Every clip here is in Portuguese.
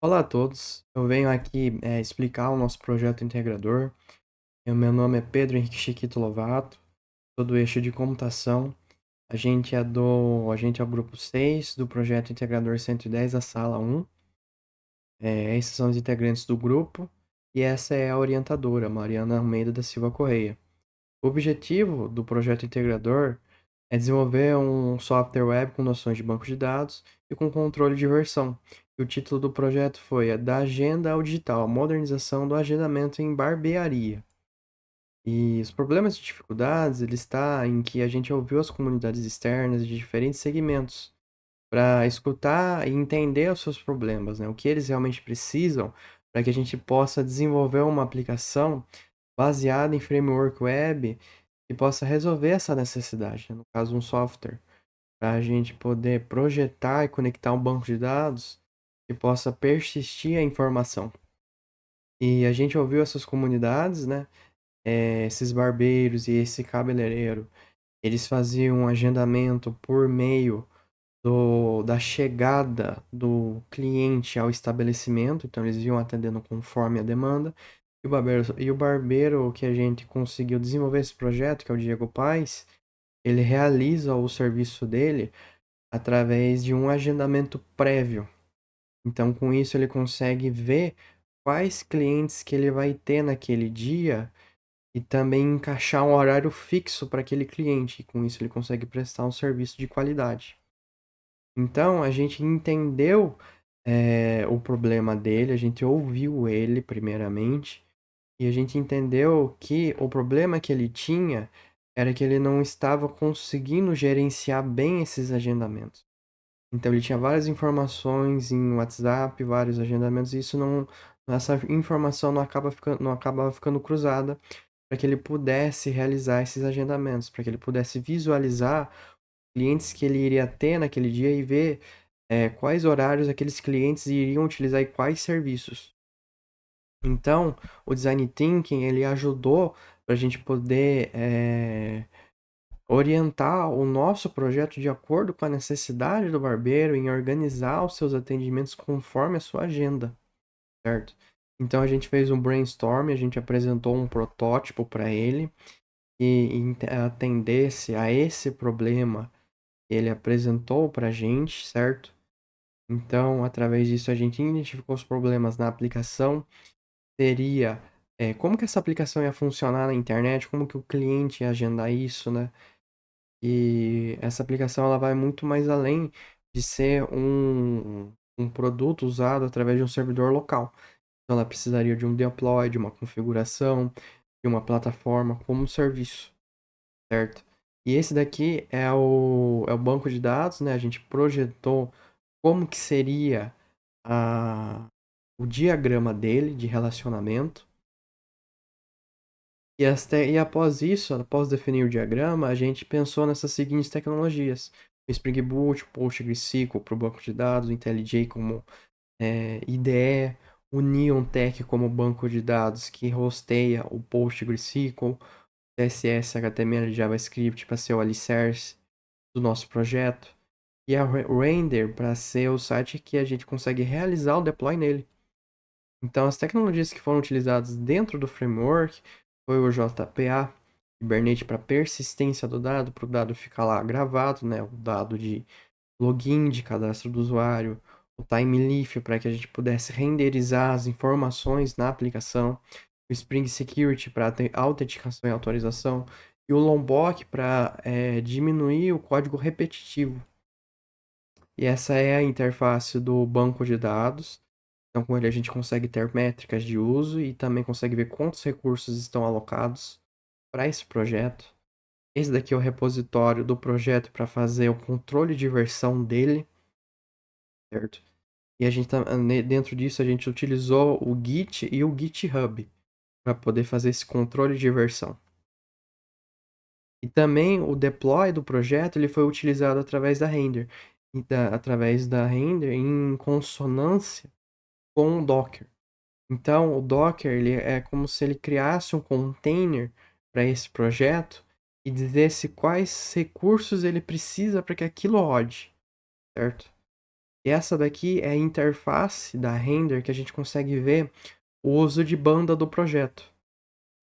Olá a todos, eu venho aqui explicar o nosso projeto integrador. Meu nome é Pedro Henrique Chiquito Lovato, sou do eixo de computação. A gente é o grupo 6 do projeto integrador 110 da sala 1. Esses são os integrantes do grupo e essa é a orientadora, Mariana Almeida da Silva Correia. O objetivo do projeto integrador é desenvolver um software web com noções de banco de dados e com controle de versão. E o título do projeto foi Da Agenda ao Digital, a modernização do agendamento em barbearia. E os problemas e dificuldades, ele está em que a gente ouviu as comunidades externas de diferentes segmentos para escutar e entender os seus problemas, né? O que eles realmente precisam para que a gente possa desenvolver uma aplicação baseada em framework web que possa resolver essa necessidade, né? No caso, um software, para a gente poder projetar e conectar um banco de dados que possa persistir a informação. E a gente ouviu essas comunidades, né? Esses barbeiros e esse cabeleireiro, eles faziam um agendamento por meio da chegada do cliente ao estabelecimento, então eles iam atendendo conforme a demanda. E o barbeiro que a gente conseguiu desenvolver esse projeto, que é o Diego Paes, ele realiza o serviço dele através de um agendamento prévio. Então, com isso, ele consegue ver quais clientes que ele vai ter naquele dia e também encaixar um horário fixo para aquele cliente. E com isso, ele consegue prestar um serviço de qualidade. Então, a gente entendeu, o problema dele, a gente ouviu ele primeiramente, e a gente entendeu que o problema que ele tinha era que ele não estava conseguindo gerenciar bem esses agendamentos. Então ele tinha várias informações em WhatsApp, vários agendamentos, e isso não, essa informação não acabava ficando cruzada para que ele pudesse realizar esses agendamentos, para que ele pudesse visualizar clientes que ele iria ter naquele dia e ver quais horários aqueles clientes iriam utilizar e quais serviços. Então, o Design Thinking ele ajudou para a gente poder orientar o nosso projeto de acordo com a necessidade do barbeiro em organizar os seus atendimentos conforme a sua agenda, certo? Então a gente fez um brainstorm, a gente apresentou um protótipo para ele que atendesse a esse problema que ele apresentou para a gente, certo? Então, através disso, a gente identificou os problemas na aplicação, seria como que essa aplicação ia funcionar na internet, como que o cliente ia agendar isso, né? E essa aplicação ela vai muito mais além de ser um produto usado através de um servidor local. Então, ela precisaria de um deploy, de uma configuração, de uma plataforma como serviço, certo? E esse daqui é o banco de dados, né? A gente projetou como que seria a, o diagrama dele de relacionamento. E após isso, após definir o diagrama, a gente pensou nessas seguintes tecnologias. O Spring Boot, o PostgreSQL para o banco de dados, o IntelliJ como IDE, o Neon Tech como banco de dados que hosteia o PostgreSQL, CSS, HTML e JavaScript para ser o alicerce do nosso projeto, e a Render para ser o site que a gente consegue realizar o deploy nele. Então, as tecnologias que foram utilizadas dentro do framework foi o JPA, Hibernate para persistência do dado, para o dado ficar lá gravado, né? O dado de login, de cadastro do usuário, o Timeleaf para que a gente pudesse renderizar as informações na aplicação, o Spring Security para autenticação e autorização, e o Lombok para diminuir o código repetitivo. E essa é a interface do banco de dados. Então, com ele a gente consegue ter métricas de uso e também consegue ver quantos recursos estão alocados para esse projeto. Esse daqui é o repositório do projeto para fazer o controle de versão dele, certo? E a gente dentro disso a gente utilizou o Git e o GitHub para poder fazer esse controle de versão. E também o deploy do projeto ele foi utilizado através da render, através da render em consonância com o Docker. Então, o Docker ele é como se ele criasse um container para esse projeto e dissesse quais recursos ele precisa para que aquilo rode, certo? E essa daqui é a interface da render que a gente consegue ver o uso de banda do projeto.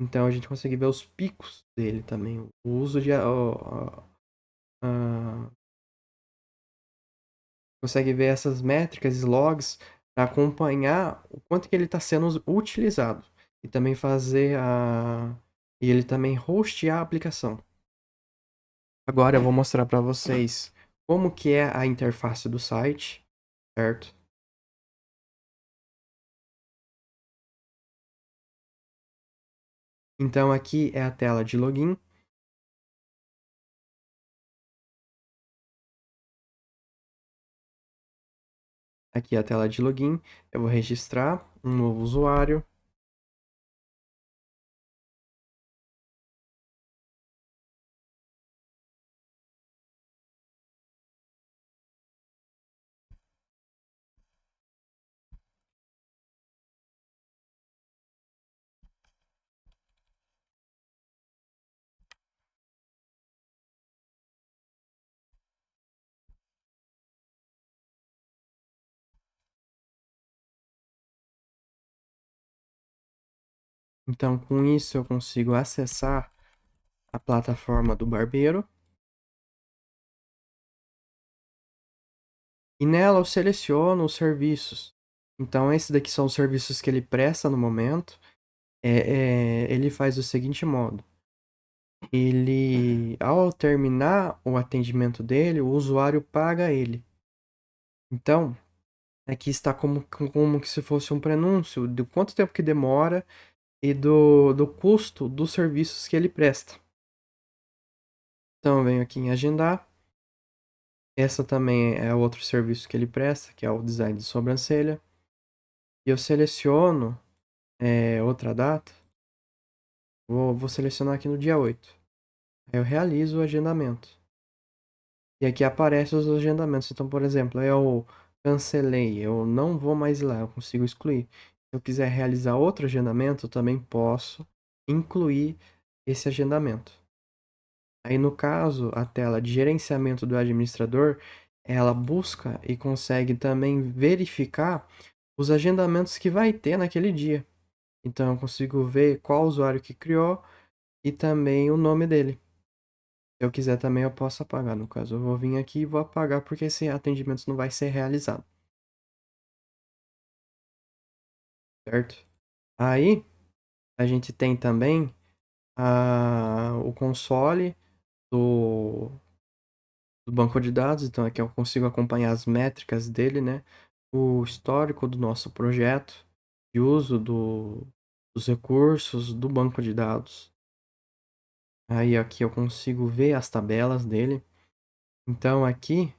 Então a gente consegue ver os picos dele também, o uso de consegue ver essas métricas e logs para acompanhar o quanto que ele está sendo utilizado e também fazer e ele também hostear a aplicação. Agora eu vou mostrar para vocês como que é a interface do site, certo? Então aqui é a tela de login. Aqui é a tela de login. Eu vou registrar um novo usuário. Então, com isso, eu consigo acessar a plataforma do barbeiro. E nela eu seleciono os serviços. Então, esses daqui são os serviços que ele presta no momento. Ele faz do seguinte modo. Ele, ao terminar o atendimento dele, o usuário paga ele. Então, aqui está como que se fosse um prenúncio do quanto tempo que demora e do custo dos serviços que ele presta. Então, eu venho aqui em agendar. Essa também é outro serviço que ele presta, que é o design de sobrancelha. E eu seleciono outra data. Vou selecionar aqui no dia 8. Aí eu realizo o agendamento. E aqui aparecem os agendamentos. Então, por exemplo, eu cancelei, eu não vou mais lá, eu consigo excluir. Se eu quiser realizar outro agendamento, eu também posso incluir esse agendamento. Aí, no caso, a tela de gerenciamento do administrador, ela busca e consegue também verificar os agendamentos que vai ter naquele dia. Então, eu consigo ver qual usuário que criou e também o nome dele. Se eu quiser também, eu posso apagar. No caso, eu vou vir aqui e vou apagar porque esse atendimento não vai ser realizado, certo? Aí, a gente tem também o console do, do banco de dados. Então, aqui eu consigo acompanhar as métricas dele, né? O histórico do nosso projeto, de uso dos recursos do banco de dados. Aí, aqui eu consigo ver as tabelas dele. Então, aqui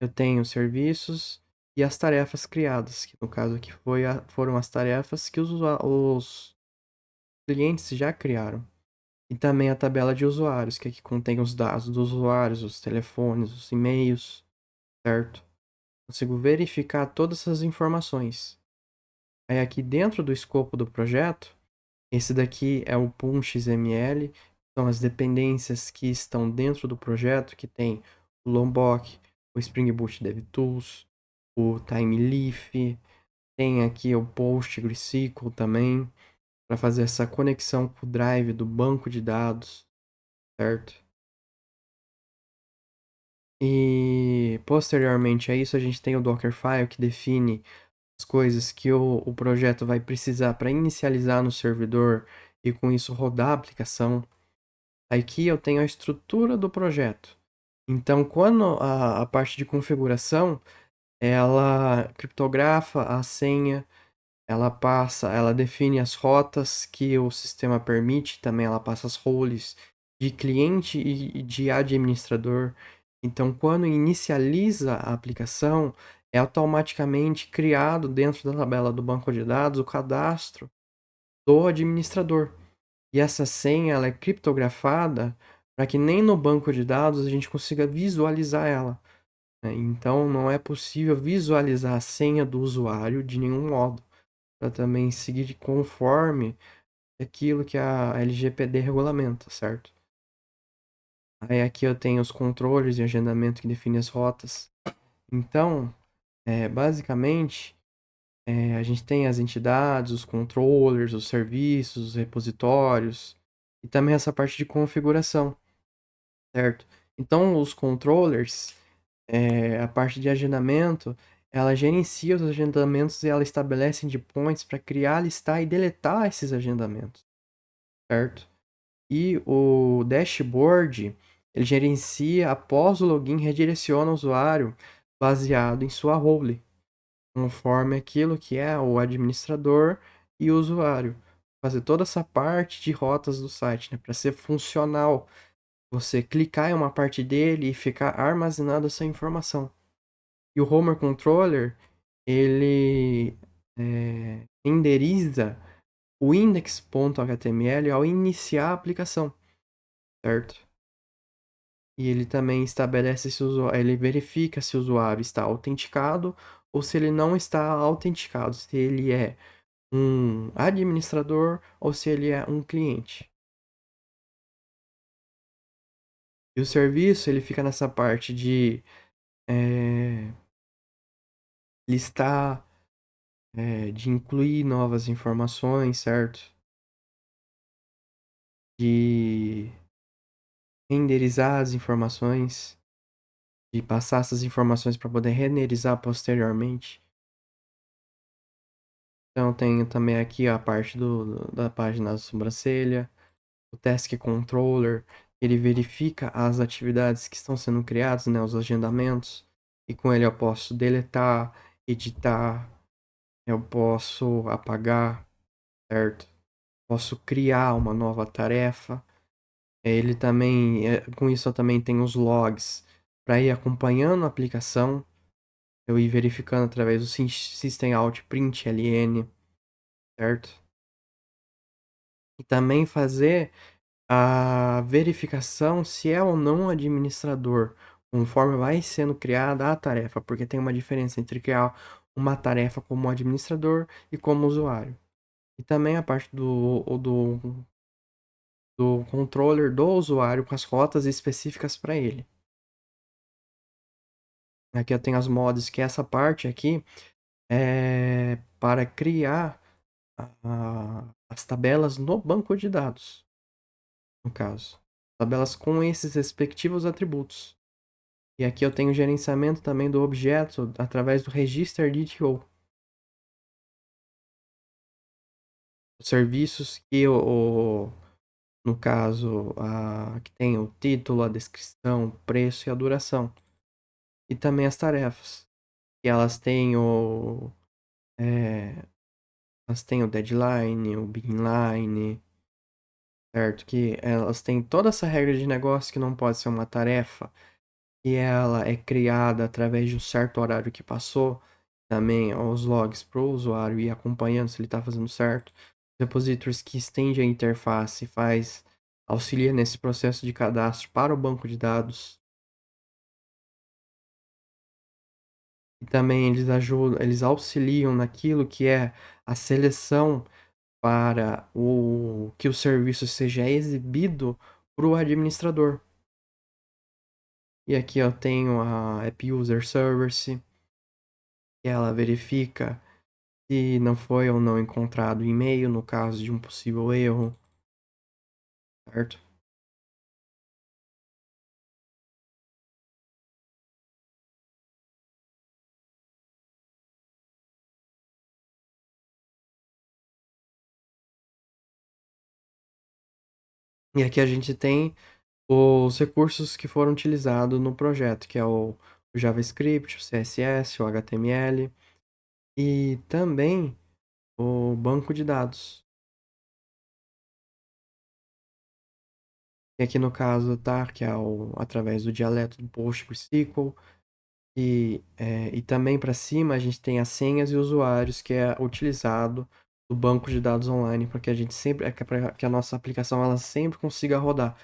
eu tenho os serviços e as tarefas criadas, que no caso aqui foram as tarefas que os clientes já criaram. E também a tabela de usuários, que aqui contém os dados dos usuários, os telefones, os e-mails, certo? Consigo verificar todas essas informações. Aí aqui dentro do escopo do projeto, esse daqui é o PUM XML, são as dependências que estão dentro do projeto, que tem o Lombok, o Spring Boot DevTools, o TimeLeaf, tem aqui o PostgreSQL também, para fazer essa conexão com o drive do banco de dados, certo? E posteriormente a isso, a gente tem o Dockerfile, que define as coisas que o projeto vai precisar para inicializar no servidor e com isso rodar a aplicação. Aqui eu tenho a estrutura do projeto. Então, quando a parte de configuração, ela criptografa a senha, ela define as rotas que o sistema permite, também ela passa as roles de cliente e de administrador. Então, quando inicializa a aplicação, é automaticamente criado dentro da tabela do banco de dados o cadastro do administrador. E essa senha ela é criptografada para que nem no banco de dados a gente consiga visualizar ela, né? Então, não é possível visualizar a senha do usuário de nenhum modo, para também seguir de conforme aquilo que a LGPD regulamenta, certo? Aí aqui eu tenho os controles de agendamento que definem as rotas. Então, Basicamente, a gente tem as entidades, os controllers, os serviços, os repositórios e também essa parte de configuração, certo? Então, os controllers, a parte de agendamento, ela gerencia os agendamentos e ela estabelece endpoints para criar, listar e deletar esses agendamentos, certo? E o dashboard, ele gerencia após o login, redireciona o usuário baseado em sua role, conforme aquilo que é o administrador e o usuário. Fazer toda essa parte de rotas do site, né, para ser funcional. Você clicar em uma parte dele e ficar armazenando essa informação. E o Homer Controller, ele renderiza o index.html ao iniciar a aplicação, certo? E ele também estabelece se o usuário, ele verifica se o usuário está autenticado ou se ele não está autenticado, se ele é um administrador ou se ele é um cliente. E o serviço, ele fica nessa parte de listar, de incluir novas informações, certo? De renderizar as informações, de passar essas informações para poder renderizar posteriormente. Então, tenho também aqui a parte da página da sobrancelha, o Task Controller, ele verifica as atividades que estão sendo criadas, né, os agendamentos, e com ele eu posso deletar, editar, eu posso apagar, certo? Posso criar uma nova tarefa. Ele também, com isso eu também tenho os logs para ir acompanhando a aplicação, eu ir verificando através do System Out Print LN, certo? E também fazer a verificação se é ou não administrador, conforme vai sendo criada a tarefa, porque tem uma diferença entre criar uma tarefa como administrador e como usuário. E também a parte do controller do usuário com as rotas específicas para ele. Aqui eu tenho as mods, que essa parte aqui é para criar as tabelas no banco de dados, no caso. Tabelas com esses respectivos atributos. E aqui eu tenho o gerenciamento também do objeto através do register DTO. Os serviços que no caso, que tem o título, a descrição, o preço e a duração. E também as tarefas. Que elas têm o deadline, o beginline, certo? Que elas têm toda essa regra de negócio que não pode ser uma tarefa e ela é criada através de um certo horário que passou, também os logs para o usuário ir acompanhando se ele está fazendo certo. Repositories que estende a interface auxilia nesse processo de cadastro para o banco de dados. E também eles auxiliam naquilo que é a seleção para que o serviço seja exibido para o administrador. E aqui eu tenho a App User Service, que ela verifica se não foi ou não encontrado e-mail no caso de um possível erro, certo? E aqui a gente tem os recursos que foram utilizados no projeto, que é o JavaScript, o CSS, o HTML e também o banco de dados. E aqui no caso, tá, que é através do dialeto do PostgreSQL. E também para cima a gente tem as senhas e usuários que é utilizado do banco de dados online para que a gente sempre, para que a nossa aplicação ela sempre consiga rodar.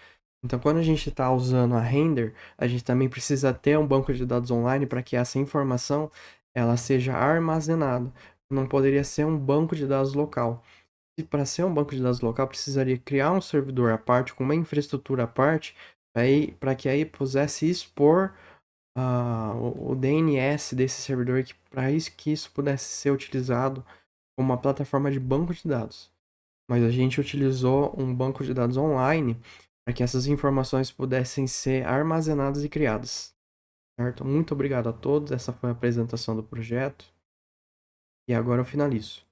Então, quando a gente está usando a Render, a gente também precisa ter um banco de dados online para que essa informação ela seja armazenada. Não poderia ser um banco de dados local. E para ser um banco de dados local, precisaria criar um servidor à parte, com uma infraestrutura à parte, para que aí pudesse expor o DNS desse servidor para isso que isso pudesse ser utilizado como uma plataforma de banco de dados. Mas a gente utilizou um banco de dados online para que essas informações pudessem ser armazenadas e criadas. Certo? Muito obrigado a todos. Essa foi a apresentação do projeto. E agora eu finalizo.